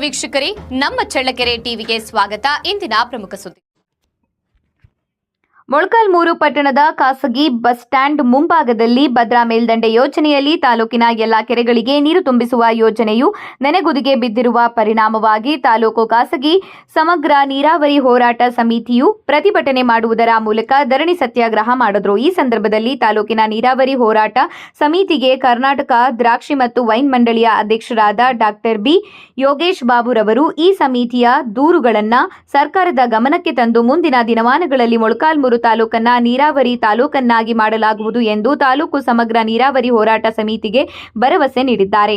ವೀಕ್ಷಕರೇ, ನಮ್ಮ ಚಳ್ಳಕೆರೆ ಟಿವಿಗೆ ಸ್ವಾಗತ. ಇಂದಿನ ಪ್ರಮುಖ ಸುದ್ದಿ. ಮೊಳಕಾಲ್ಮೂರು ಪಟ್ಟಣದ ಖಾಸಗಿ ಬಸ್ ಸ್ಟ್ಯಾಂಡ್ ಮುಂಭಾಗದಲ್ಲಿ ಭದ್ರಾ ಮೇಲ್ದಂಡೆ ಯೋಜನೆಯಲ್ಲಿ ತಾಲೂಕಿನ ಎಲ್ಲಾ ಕೆರೆಗಳಿಗೆ ನೀರು ತುಂಬಿಸುವ ಯೋಜನೆಯು ನೆನೆಗುದಿಗೆ ಬಿದ್ದಿರುವ ಪರಿಣಾಮವಾಗಿ ತಾಲೂಕು ಖಾಸಗಿ ಸಮಗ್ರ ನೀರಾವರಿ ಹೋರಾಟ ಸಮಿತಿಯು ಪ್ರತಿಭಟನೆ ಮಾಡುವುದರ ಮೂಲಕ ಧರಣಿ ಸತ್ಯಾಗ್ರಹ ಮಾಡಿದ್ರು. ಈ ಸಂದರ್ಭದಲ್ಲಿ ತಾಲೂಕಿನ ನೀರಾವರಿ ಹೋರಾಟ ಸಮಿತಿಗೆ ಕರ್ನಾಟಕ ದ್ರಾಕ್ಷಿ ಮತ್ತು ವೈನ್ ಮಂಡಳಿಯ ಅಧ್ಯಕ್ಷರಾದ ಡಾಕ್ಟರ್ ಬಿ ಯೋಗೇಶ್ ಬಾಬುರವರು ಈ ಸಮಿತಿಯ ದೂರುಗಳನ್ನು ಸರ್ಕಾರದ ಗಮನಕ್ಕೆ ತಂದು ಮುಂದಿನ ದಿನಮಾನಗಳಲ್ಲಿ ಮೊಳಕಾಲ್ಮೂರು ತಾಲೂಕನ್ನ ನೀರಾವರಿ ತಾಲೂಕನ್ನಾಗಿ ಮಾಡಲಾಗುವುದು ಎಂದು ತಾಲೂಕು ಸಮಗ್ರ ನೀರಾವರಿ ಹೋರಾಟ ಸಮಿತಿಗೆ ಭರವಸೆ ನೀಡಿದ್ದಾರೆ.